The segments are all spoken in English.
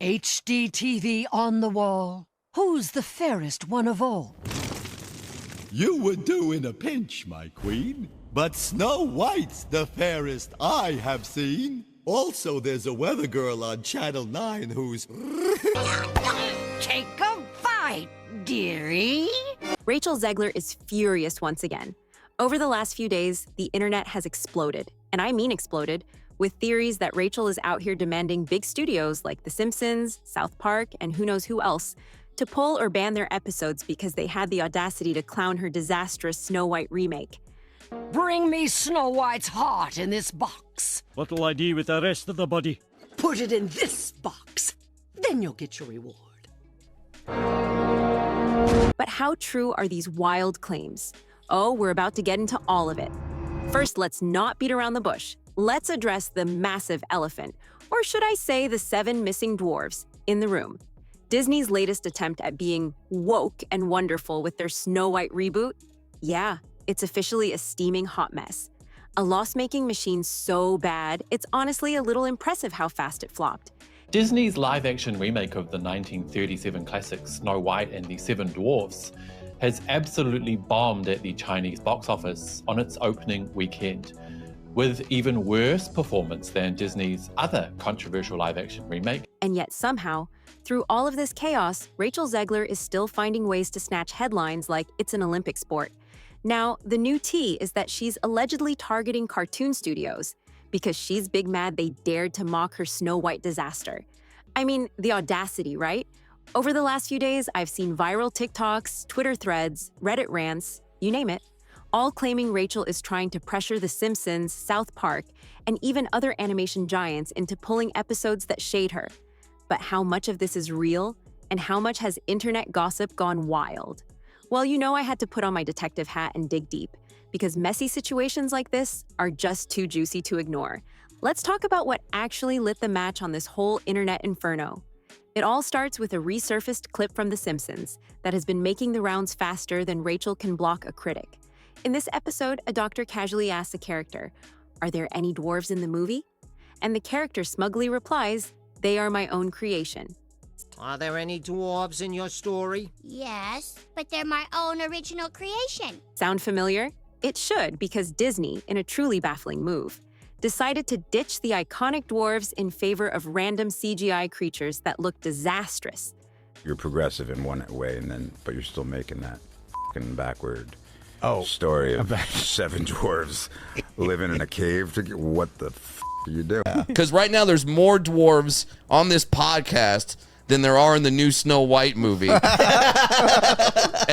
HD TV on the wall. Who's the fairest one of all? You would do in a pinch, my queen. But Snow White's the fairest I have seen. Also, there's a weather girl on Channel 9 who's... Take a bite, dearie. Rachel Zegler is furious once again. Over the last few days, the internet has exploded, and I mean exploded, with theories that Rachel is out here demanding big studios like The Simpsons, South Park, and who knows who else to pull or ban their episodes because they had the audacity to clown her disastrous Snow White remake. Bring me Snow White's heart in this box. What'll I do with the rest of the body? Put it in this box. Then you'll get your reward. But how true are these wild claims? Oh, we're about to get into all of it. First, let's not beat around the bush. Let's address the massive elephant, or should I say the 7 missing dwarves, in the room. Disney's latest attempt at being woke and wonderful with their Snow White reboot? Yeah, it's officially a steaming hot mess. A loss-making machine so bad, it's honestly a little impressive how fast it flopped. Disney's live-action remake of the 1937 classic Snow White and the Seven Dwarfs has absolutely bombed at the Chinese box office on its opening weekend, with even worse performance than Disney's other controversial live-action remake. And yet somehow, through all of this chaos, Rachel Zegler is still finding ways to snatch headlines like it's an Olympic sport. Now, the new tea is that she's allegedly targeting cartoon studios because she's big mad they dared to mock her Snow White disaster. I mean, the audacity, right? Over the last few days, I've seen viral TikToks, Twitter threads, Reddit rants, you name it, all claiming Rachel is trying to pressure The Simpsons, South Park, and even other animation giants into pulling episodes that shade her. But how much of this is real, and how much has internet gossip gone wild? Well, you know I had to put on my detective hat and dig deep, because messy situations like this are just too juicy to ignore. Let's talk about what actually lit the match on this whole internet inferno. It all starts with a resurfaced clip from The Simpsons that has been making the rounds faster than Rachel can block a critic. In this episode, a doctor casually asks a character, "Are there any dwarves in the movie?" And the character smugly replies, "They are my own creation." Are there any dwarves in your story? Yes, but they're my own original creation. Sound familiar? It should, because Disney, in a truly baffling move, decided to ditch the iconic dwarves in favor of random CGI creatures that look disastrous. You're progressive in one way, but you're still making that fucking backward story of 7 dwarves living in a cave. What the are you doing? Because right now there's more dwarves on this podcast than there are in the new Snow White movie. And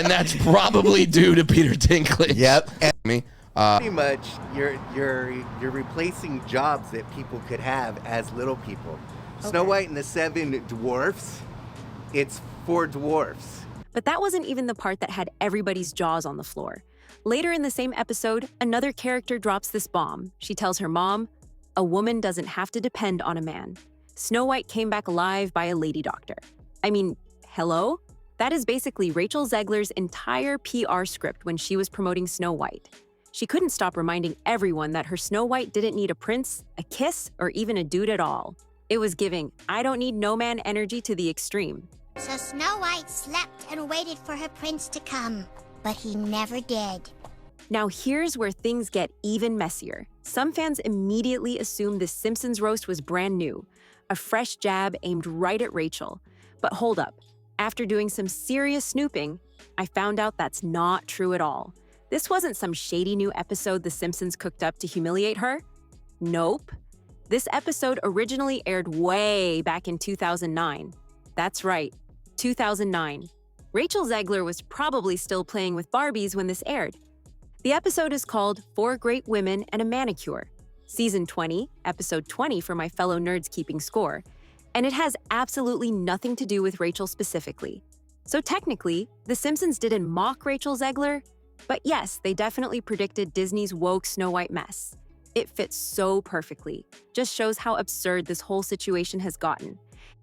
that's probably due to Peter Dinklage. Yep. Me. Pretty much, you're replacing jobs that people could have as little people. Okay. Snow White and the 7 dwarfs, it's 4 dwarfs. But that wasn't even the part that had everybody's jaws on the floor. Later in the same episode, another character drops this bomb. She tells her mom, "A woman doesn't have to depend on a man. Snow White came back alive by a lady doctor." I mean, hello? That is basically Rachel Zegler's entire PR script when she was promoting Snow White. She couldn't stop reminding everyone that her Snow White didn't need a prince, a kiss, or even a dude at all. It was giving, I don't need no man energy to the extreme. So Snow White slept and waited for her prince to come, but he never did. Now here's where things get even messier. Some fans immediately assumed this Simpsons roast was brand new, a fresh jab aimed right at Rachel. But hold up. After doing some serious snooping, I found out that's not true at all. This wasn't some shady new episode The Simpsons cooked up to humiliate her. Nope. This episode originally aired way back in 2009. That's right, 2009. Rachel Zegler was probably still playing with Barbies when this aired. The episode is called 4 Great Women and a Manicure, Season 20, Episode 20 for my fellow nerds keeping score, and it has absolutely nothing to do with Rachel specifically. So technically, The Simpsons didn't mock Rachel Zegler, but yes, they definitely predicted Disney's woke Snow White mess. It fits so perfectly, just shows how absurd this whole situation has gotten.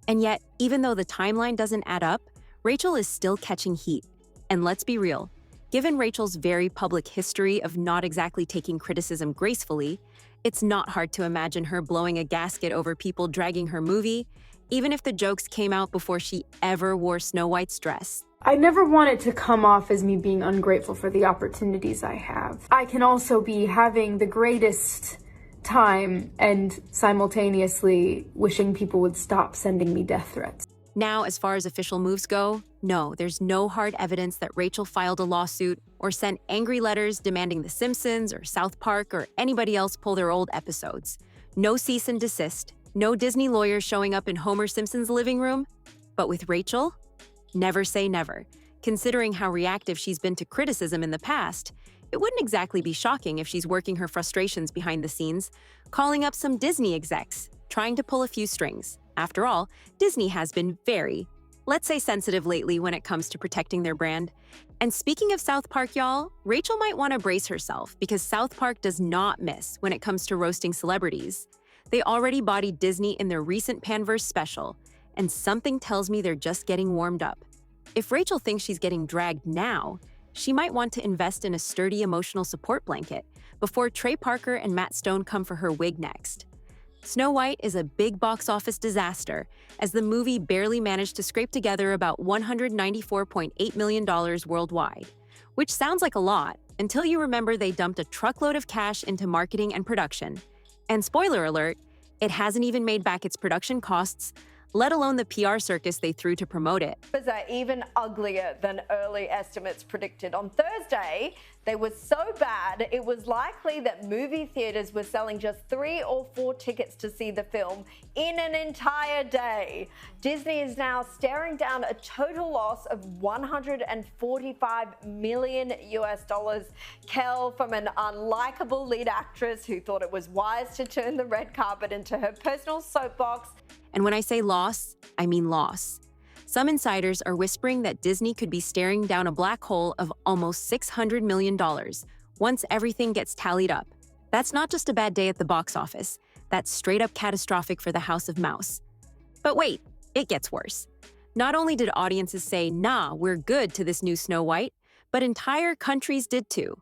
And yet, even though the timeline doesn't add up, Rachel is still catching heat. And let's be real, given Rachel's very public history of not exactly taking criticism gracefully, it's not hard to imagine her blowing a gasket over people dragging her movie, even if the jokes came out before she ever wore Snow White's dress. I never want it to come off as me being ungrateful for the opportunities I have. I can also be having the greatest time and simultaneously wishing people would stop sending me death threats. Now, as far as official moves go, no, there's no hard evidence that Rachel filed a lawsuit or sent angry letters demanding The Simpsons or South Park or anybody else pull their old episodes. No cease and desist, no Disney lawyers showing up in Homer Simpson's living room. But with Rachel, never say never. Considering how reactive she's been to criticism in the past, it wouldn't exactly be shocking if she's working her frustrations behind the scenes, calling up some Disney execs, trying to pull a few strings. After all, Disney has been very, let's say, sensitive lately when it comes to protecting their brand. And speaking of South Park, y'all, Rachel might want to brace herself because South Park does not miss when it comes to roasting celebrities. They already bodied Disney in their recent Panverse special, and something tells me they're just getting warmed up. If Rachel thinks she's getting dragged now, she might want to invest in a sturdy emotional support blanket before Trey Parker and Matt Stone come for her wig next. Snow White is a big box office disaster, as the movie barely managed to scrape together about $194.8 million worldwide, which sounds like a lot until you remember they dumped a truckload of cash into marketing and production. And spoiler alert, it hasn't even made back its production costs, let alone the PR circus they threw to promote it. Numbers are even uglier than early estimates predicted. On Thursday, they were so bad, it was likely that movie theaters were selling just 3 or 4 tickets to see the film in an entire day. Disney is now staring down a total loss of $145 million US. Kel, from an unlikable lead actress who thought it was wise to turn the red carpet into her personal soapbox. And when I say loss, I mean loss. Some insiders are whispering that Disney could be staring down a black hole of almost $600 million once everything gets tallied up. That's not just a bad day at the box office. That's straight up catastrophic for the House of Mouse. But wait, it gets worse. Not only did audiences say, nah, we're good to this new Snow White, but entire countries did too.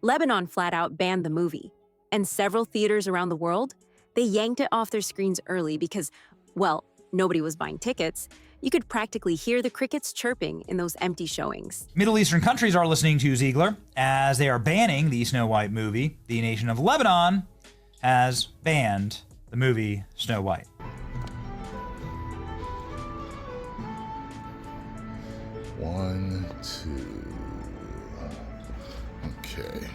Lebanon flat out banned the movie. And several theaters around the world, they yanked it off their screens early because, well, nobody was buying tickets. You could practically hear the crickets chirping in those empty showings. Middle Eastern countries are listening to Zegler as they are banning the Snow White movie. The nation of Lebanon has banned the movie Snow White. One, two. Okay.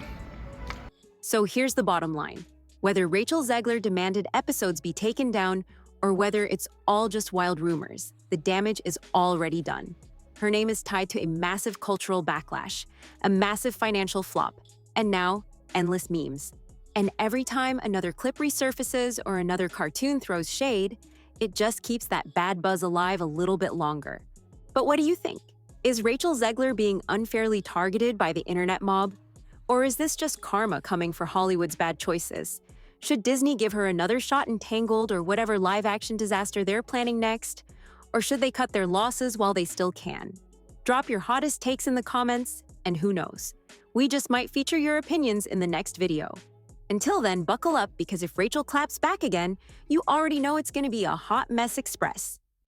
So here's the bottom line. Whether Rachel Zegler demanded episodes be taken down or whether it's all just wild rumors, the damage is already done. Her name is tied to a massive cultural backlash, a massive financial flop, and now, endless memes. And every time another clip resurfaces or another cartoon throws shade, it just keeps that bad buzz alive a little bit longer. But what do you think? Is Rachel Zegler being unfairly targeted by the internet mob? Or is this just karma coming for Hollywood's bad choices? Should Disney give her another shot in Tangled or whatever live-action disaster they're planning next? Or should they cut their losses while they still can? Drop your hottest takes in the comments, and who knows? We just might feature your opinions in the next video. Until then, buckle up because if Rachel claps back again, you already know it's gonna be a hot mess express.